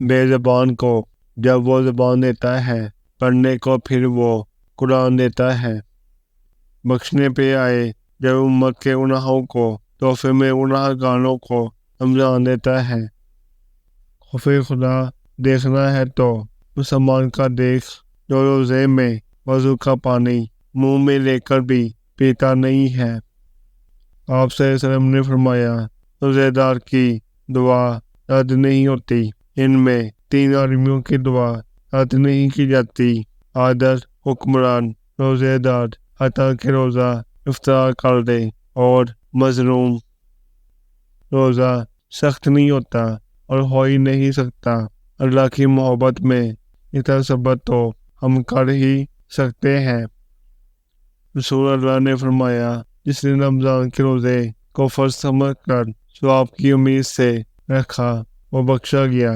بے زبان کو جب وہ زبان دیتا ہے پڑھنے کو، پھر وہ قرآن دیتا ہے۔ بخشنے پہ آئے جب امت کے گناہوں کو، تحفے میں گناہ گاروں کو رمضان دیتا ہے۔ خوف خدا دیکھنا ہے تو مسلمان کا دیکھ، جو روزے میں وضو کا پانی منہ میں لے کر بھی پیتا نہیں ہے۔ آپ صلی اللہ علیہ وسلم نے فرمایا، روزے دار کی دعا رد نہیں ہوتی۔ ان میں 3 آدمیوں کی دعا رد نہیں کی جاتی: عادل حکمران، روزے دار حتیٰ کہ روزہ افطار کر دے، اور مظلوم۔ روزہ سخت نہیں ہوتا اور ہو ہی نہیں سکتا۔ اللہ کی محبت میں اتنا صبر تو ہم کر ہی سکتے ہیں۔ رسول اللہ نے فرمایا، جس نے رمضان کے روزے کو فرض سمجھ کر ثواب کی امید سے رکھا، وہ بخشا گیا۔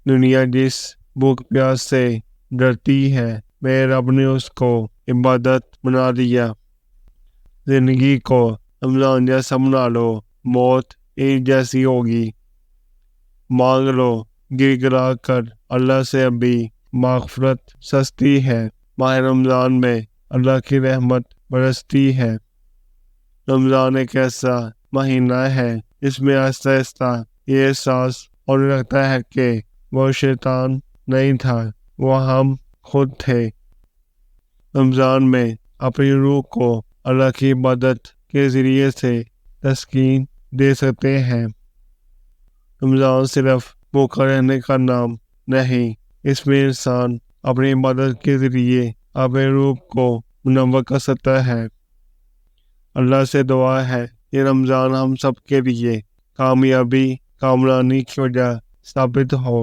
دنیا جس بھوک پیاس سے ڈرتی ہے، میرے رب نے اس کو عبادت بنا دیا۔ زندگی کو رمضان جیسا بنا لو، موت عید جیسی ہوگی۔ مانگ لو گر گرا کر اللہ سے، ابھی مغفرت سستی ہے۔ ماہ رمضان میں اللہ کی رحمت برستی ہے۔ رمضان ایک ایسا مہینہ ہے جس میں آہستہ آہستہ یہ احساس ہونے لگتا ہے کہ وہ شیطان نہیں تھا، وہ ہم خود تھے۔ رمضان میں اپنی روح کو اللہ کی عبادت کے ذریعے سے تسکین دے سکتے ہیں۔ رمضان صرف بھوکا رہنے کا نام نہیں، اس میں انسان اپنی عبادت کے ذریعے اپنے روح کو منور کر سکتا ہے۔ اللہ سے دعا ہے کہ رمضان ہم سب کے لیے کامیابی، کامرانی کی وجہ ثابت ہو۔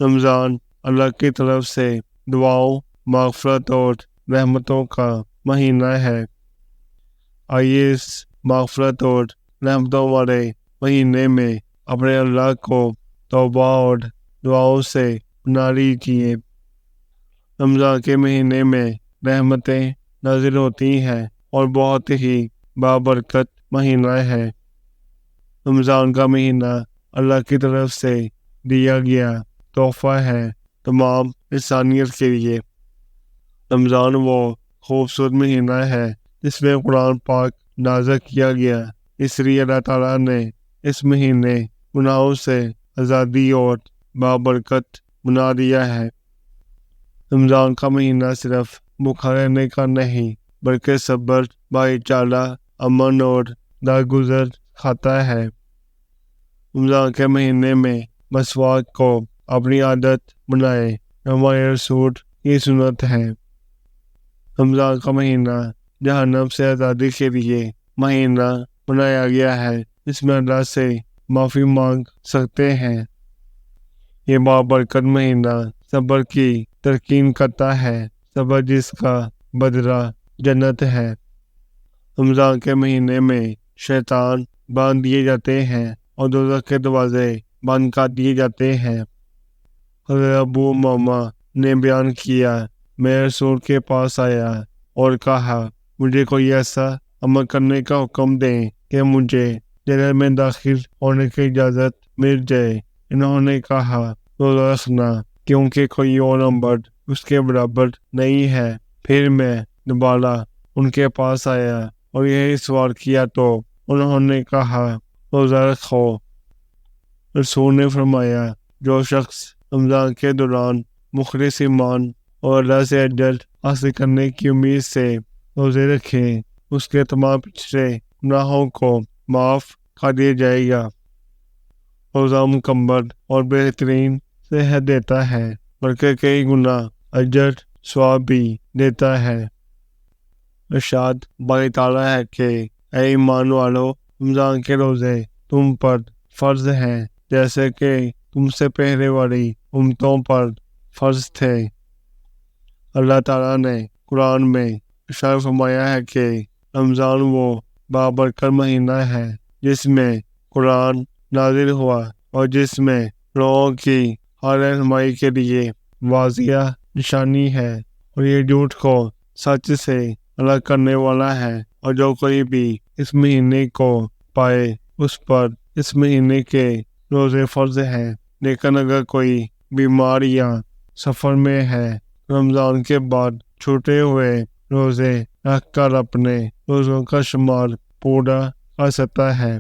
رمضان اللہ کی طرف سے دعاؤں، مغفرت اور رحمتوں کا مہینہ ہے۔ آئیے اس مغفرت اور رحمتوں والے مہینے میں اپنے اللہ کو توبہ اور دعاؤں سے بنا لیجیے۔ رمضان کے مہینے میں رحمتیں نازل ہوتی ہیں اور بہت ہی بابرکت مہینہ ہے۔ رمضان کا مہینہ اللہ کی طرف سے دیا گیا تحفہ ہے تمام انسانیت کے لیے۔ رمضان وہ خوبصورت مہینہ ہے جس میں قرآن پاک نازل کیا گیا، اس لیے اللہ تعالیٰ نے اس مہینے گناہوں سے آزادی اور بابرکت بنا دیا ہے۔ رمضان کا مہینہ صرف بھوکا رہنے کا نہیں بلکہ صبر، بھائی چارہ، امن اور درگزر کھاتا ہے۔ رمضان کے مہینے میں مسواک کو اپنی عادت بنائے، ہمارے رسول کی سنت ہے۔ رمضان کا مہینہ جہنم سے آزادی کے لیے مہینہ بنایا گیا ہے، جس میں اللہ سے معافی مانگ سکتے ہیں۔ یہ بابرکت مہینہ صبر کی تلقین کرتا ہے، صبر جس کا بدلہ جنت ہے۔ رمضان کے مہینے میں شیطان باندھ دیے جاتے ہیں اور دوزخ کے دروازے بند کر دیے جاتے ہیں۔ حضرت ابو امامہ نے بیان کیا، میں رسول کے پاس آیا اور کہا، مجھے کوئی ایسا عمل کرنے کا حکم دیں کہ مجھے جنت میں داخل ہونے کی اجازت مل جائے۔ انہوں نے کہا، روزہ رکھنا، کیونکہ کوئی اور عمل اس کے برابر نہیں ہے۔ پھر میں دوبارہ ان کے پاس آیا اور یہی سوال کیا تو انہوں نے کہا، روزہ رکھو۔ رسول نے فرمایا، جو شخص رمضان کے دوران مخلص ایمان اور اللہ سے اجر حاصل کرنے کی امید سے روزے رکھے، اس کے تمام پچھلے گناہوں کو معاف کر دیا جائے گا۔ روزہ مکمل اور بہترین صحت دیتا ہے، بلکہ کئی گنا اجر ثواب بھی دیتا ہے۔ ارشاد باری تعالیٰ ہے کہ اے ایمان والو، رمضان کے روزے تم پر فرض ہیں جیسے کہ تم سے پہلے والی امتوں پر فرض تھے۔ اللہ تعالیٰ نے قرآن میں ارشاد فرمایا ہے کہ رمضان وہ بابرکت مہینہ ہے جس میں قرآن نازل ہوا اور جس میں لوگوں کی ہر رہنمائی کے لیے واضح نشانی ہے، اور یہ جھوٹ کو سچ سے الگ کرنے والا ہے۔ اور جو کوئی بھی اس مہینے کو پائے، اس پر اس مہینے کے روزے فرض ہیں، لیکن اگر کوئی بیمار یا سفر میں ہے رمضان کے بعد چھوٹے ہوئے روزے رکھ کر اپنے روزوں کا شمار پورا کر سکتا ہے۔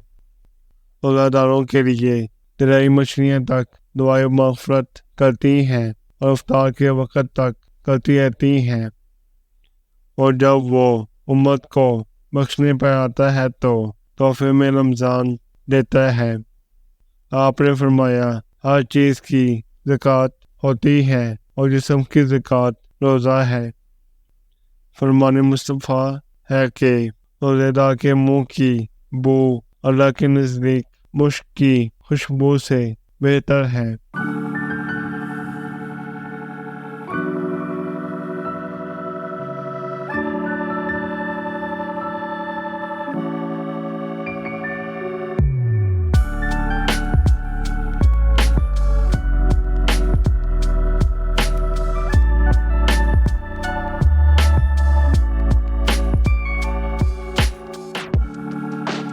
روزہ داروں کے لیے ترائی مچھلیاں تک دعائے مغفرت کرتی ہیں اور افطار کے وقت تک کرتی رہتی ہیں، اور جب وہ امت کو بخشنے پر آتا ہے تو تحفے میں رمضان دیتا ہے۔ آپ نے فرمایا ہر چیز کی زکوٰۃ ہوتی ہے اور جسم کی زکوٰۃ روزہ ہے۔ فرمان مصطفیٰ ہے کہ روزے دار کے منہ کی بو اللہ کے نزدیک مشک کی خوشبو سے بہتر ہے۔